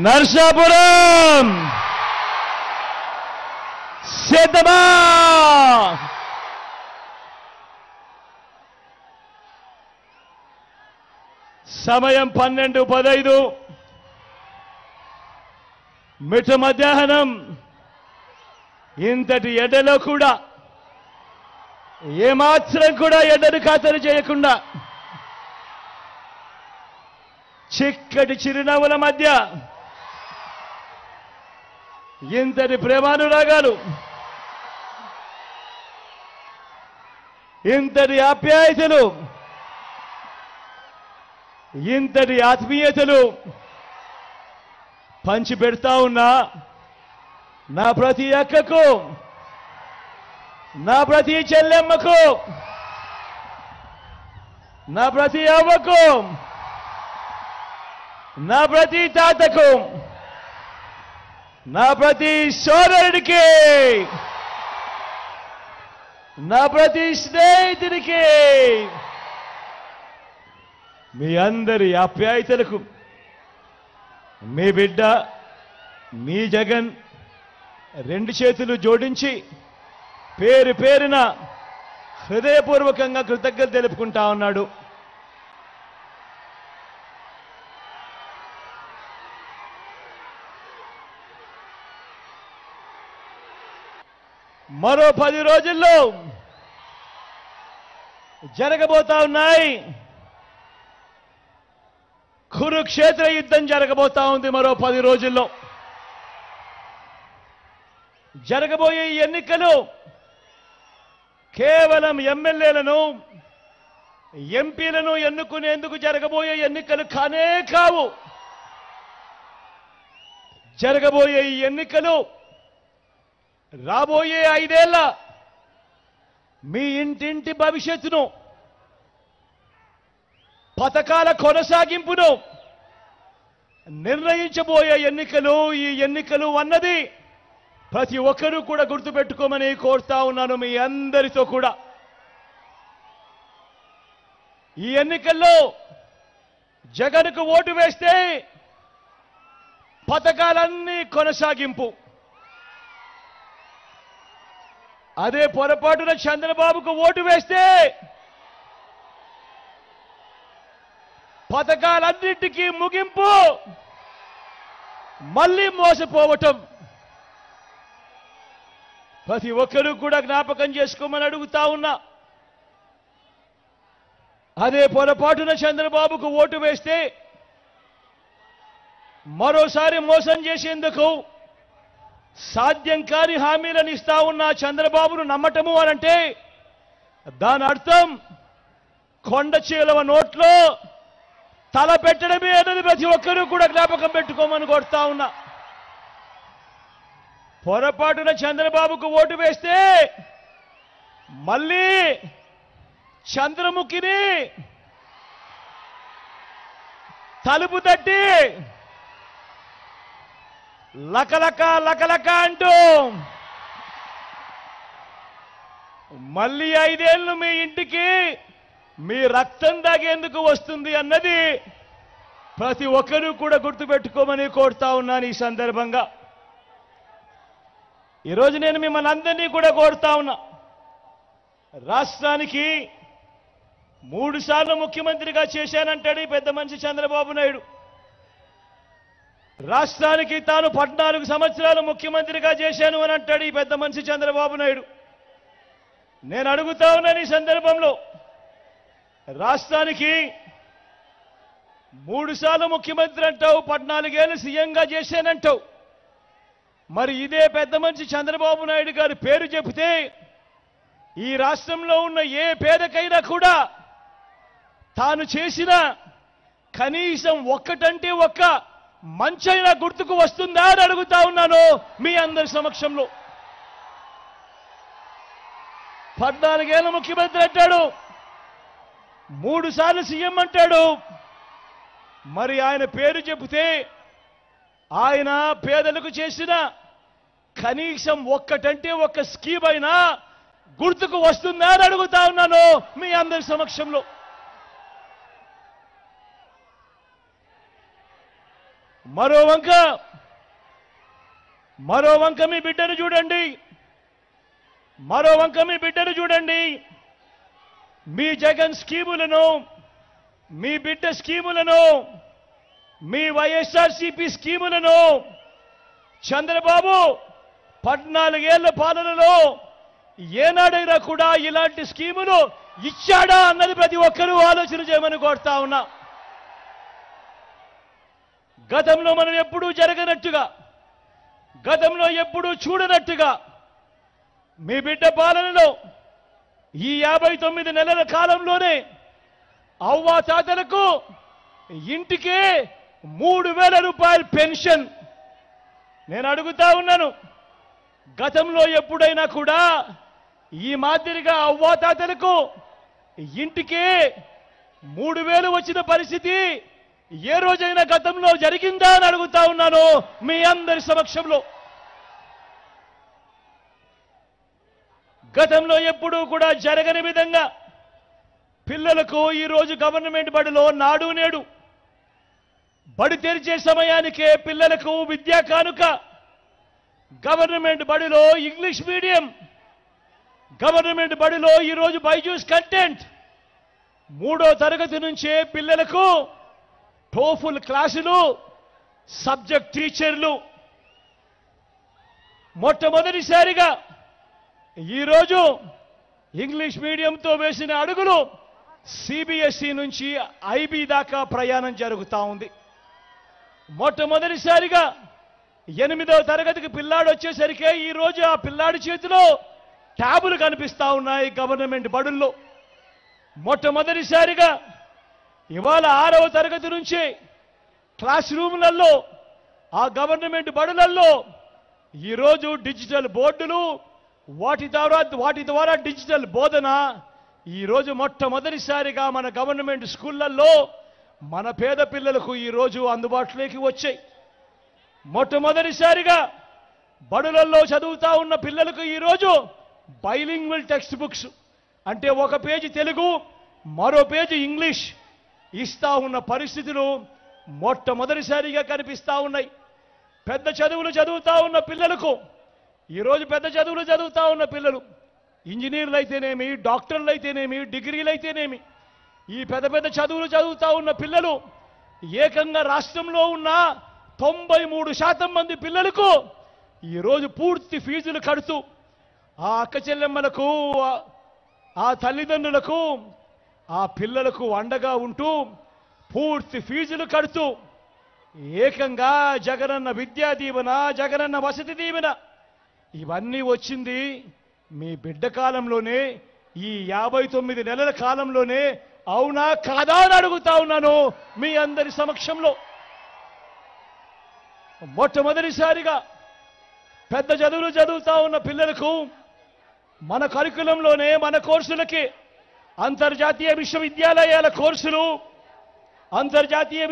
నర్సాపురం సిద్ధమా? సమయం 12:15 మిట్ట మధ్యాహ్నం. ఇంతటి ఎండలో కూడా ఏమాత్రం కూడా ఎండను ఖాతరు చేయకుండా చిక్కటి చిరునవ్వుల మధ్య ఇంతటి ప్రేమానురాగాలు, ఇంతటి ఆప్యాయతలు, ఇంతటి ఆత్మీయతలు పంచి పెడతా ఉన్నా నా ప్రతి అక్కకు, నా ప్రతి చెల్లెమ్మకు, నా ప్రతి అవ్వకు, నా ప్రతి తాతకు, నా ప్రతి సోదరుడికి, నా ప్రతి స్నేహితుడికి, మీ అందరి ఆప్యాయతలకు మీ బిడ్డ మీ జగన్ రెండు చేతులు జోడించి పేరు పేరున హృదయపూర్వకంగా కృతజ్ఞత తెలుపుకుంటా ఉన్నాడు. మరో 10 రోజుల్లో జరగబోతా ఉన్నాయి. కురుక్షేత్ర యుద్ధం జరగబోతా ఉంది. మరో 10 రోజుల్లో జరగబోయే ఈ ఎన్నికలు కేవలం ఎమ్మెల్యేలను, ఎంపీలను ఎన్నుకునేందుకు జరగబోయే ఎన్నికలు కానే కావు. జరగబోయే ఈ ఎన్నికలు రాబోయే 5 ఏళ్ల మీ ఇంటింటి భవిష్యత్తును, పథకాల కొనసాగింపును నిర్ణయించబోయే ఎన్నికలు. ఈ ఎన్నికలు అన్నది ప్రతి ఒక్కరూ కూడా గుర్తుపెట్టుకోమని కోరుతా ఉన్నాను మీ అందరితో కూడా. ఈ ఎన్నికల్లో జగన్కు ఓటు వేస్తే పథకాలన్నీ కొనసాగింపు, అదే పొరపాటున చంద్రబాబుకు ఓటు వేస్తే పథకాలన్నింటికీ ముగింపు, మళ్ళీ మోసపోవటం. ప్రతి ఒక్కరూ కూడా జ్ఞాపకం చేసుకోమని అడుగుతా ఉన్నా. అదే పొరపాటున చంద్రబాబుకు ఓటు వేస్తే మరోసారి మోసం చేసేందుకు సాధ్యం కాని హామీలను ఇస్తా ఉన్న చంద్రబాబును నమ్మటము అనంటే దాని అర్థం కొండ చీలవ నోట్లో తల పెట్టడమే అన్నది ప్రతి ఒక్కరూ కూడా జ్ఞాపకం పెట్టుకోమని కోరుతా ఉన్నా. పొరపాటున చంద్రబాబుకు ఓటు వేస్తే మళ్ళీ చంద్రముఖిని తలుపు తట్టి లకలక లకలక అంటూ మళ్ళీ 5 ఏళ్ళు మీ ఇంటికి మీ రక్తం దాగేందుకు వస్తుంది అన్నది ప్రతి ఒక్కరూ కూడా గుర్తుపెట్టుకోమని కోరుతా ఉన్నాను. ఈ సందర్భంగా ఈరోజు నేను మిమ్మల్ని అందరినీ కూడా కోరుతా ఉన్నా. రాష్ట్రానికి 3 సార్లు ముఖ్యమంత్రిగా చేశానంటాడు ఈ పెద్ద మనిషి చంద్రబాబు నాయుడు. రాష్ట్రానికి తాను 14 సంవత్సరాలు ముఖ్యమంత్రిగా చేశాను అని అంటాడు ఈ పెద్ద మనిషి చంద్రబాబు నాయుడు. నేను అడుగుతా ఉన్నాను ఈ సందర్భంలో, రాష్ట్రానికి 3 సార్లు ముఖ్యమంత్రి అంటావు, 14 ఏళ్ళు సీఎంగా చేశానంటావు. మరి ఇదే పెద్ద మనిషి చంద్రబాబు నాయుడు గారి పేరు చెబితే ఈ రాష్ట్రంలో ఉన్న ఏ పేదకైనా కూడా తాను చేసిన కనీసం ఒక్కటంటే ఒక్క మంచైనా గుర్తుకు వస్తుందా అని అడుగుతా ఉన్నాను మీ అందరి సమక్షంలో. 14 ఏళ్ళ ముఖ్యమంత్రి అంటాడు, 3 సార్లు సీఎం అంటాడు. మరి ఆయన పేరు చెబితే ఆయన పేదలకు చేసిన కనీసం ఒక్కటంటే ఒక్క స్కీమ్ అయినా గుర్తుకు వస్తుందా అని అడుగుతా ఉన్నాను మీ అందరి సమక్షంలో. మరో వంక మీ బిడ్డను చూడండి. మీ జగన్ స్కీములను, మీ బిడ్డ స్కీములను, మీ వైఎస్ఆర్సీపీ స్కీములను చంద్రబాబు 14 ఏళ్ల పాలనలో ఏనాడైనా కూడా ఇలాంటి స్కీములు ఇచ్చాడా అన్నది ప్రతి ఒక్కరూ ఆలోచన చేయమని కోరుతా ఉన్నా. గతంలో మనం ఎప్పుడూ జరగనట్టుగా, గతంలో ఎప్పుడూ చూడనట్టుగా మీ బిడ్డ పాలనలో ఈ 59 నెలల కాలంలోనే అవ్వాతాతలకు ఇంటికే 3,000 రూపాయల పెన్షన్. నేను అడుగుతా ఉన్నాను, గతంలో ఎప్పుడైనా కూడా ఈ మాదిరిగా అవ్వాతాతలకు ఇంటికే 3,000 వచ్చిన పరిస్థితి ఏ రోజైనా గతంలో జరిగిందా అని అడుగుతా ఉన్నాను మీ అందరి సమక్షంలో. గతంలో ఎప్పుడూ కూడా జరగని విధంగా పిల్లలకు ఈరోజు గవర్నమెంట్ బడిలో నాడు నేడు బడి తెరిచే సమయానికే పిల్లలకు విద్యా కానుక, గవర్నమెంట్ బడిలో ఇంగ్లీష్ మీడియం, గవర్నమెంట్ బడిలో ఈరోజు బైజూస్ కంటెంట్, 3వ తరగతి నుంచే పిల్లలకు టోఫుల్ క్లాసులు, సబ్జెక్ట్ టీచర్లు. మొట్టమొదటిసారిగా ఈరోజు ఇంగ్లీష్ మీడియంతో వేసిన అడుగులు సిబిఎస్ఈ నుంచి ఐబీ దాకా ప్రయాణం జరుగుతూ ఉంది. మొట్టమొదటిసారిగా 8వ తరగతికి పిల్లాడు వచ్చేసరికి ఈరోజు ఆ పిల్లాడి చేతిలో ట్యాబులు కనిపిస్తా ఉన్నాయి గవర్నమెంట్ బడుల్లో. మొట్టమొదటిసారిగా ఇవాళ 6వ తరగతి నుంచి క్లాస్ రూములలో, ఆ గవర్నమెంట్ బడులలో ఈరోజు డిజిటల్ బోర్డులు, వాటి ద్వారా డిజిటల్ బోధన ఈరోజు మొట్టమొదటిసారిగా మన గవర్నమెంట్ స్కూళ్లలో మన పేద పిల్లలకు ఈరోజు అందుబాటులోకి వచ్చాయి. మొట్టమొదటిసారిగా బడులలో చదువుతా ఉన్న పిల్లలకు ఈరోజు బైలింగ్వల్ టెక్స్ట్ బుక్స్, అంటే ఒక పేజీ తెలుగు, మరో పేజీ ఇంగ్లీష్ ఇస్తా ఉన్న పరిస్థితులు మొట్టమొదటిసారిగా కనిపిస్తా ఉన్నాయి. పెద్ద చదువులు చదువుతా ఉన్న పిల్లలకు ఈరోజు పెద్ద చదువులు చదువుతా ఉన్న పిల్లలు ఇంజనీర్లు అయితేనేమి, డాక్టర్లు అయితేనేమి, డిగ్రీలు అయితేనేమి, ఈ పెద్ద పెద్ద చదువులు చదువుతా ఉన్న పిల్లలు ఏకంగా రాష్ట్రంలో ఉన్న 93% మంది పిల్లలకు ఈరోజు పూర్తి ఫీజులు కడుతూ ఆ అక్క చెల్లెమ్మలకు, ఆ తల్లిదండ్రులకు, ఆ పిల్లలకు అండగా ఉంటూ పూర్తి ఫీజులు కడుతూ ఏకంగా జగనన్న విద్యా దీవెన, జగనన్న వసతి దీవెన ఇవన్నీ వచ్చింది మీ బిడ్డ కాలంలోనే, ఈ 59 నెలల కాలంలోనే. అవునా కాదా అని అడుగుతా ఉన్నాను మీ అందరి సమక్షంలో. మొట్టమొదటిసారిగా పెద్ద చదువులు చదువుతా ఉన్న పిల్లలకు మన కరికులంలోనే, మన కోర్సులకి అంతర్జాతీయ విశ్వవిద్యాలయాల కోర్సులు, అంతర్జాతీయ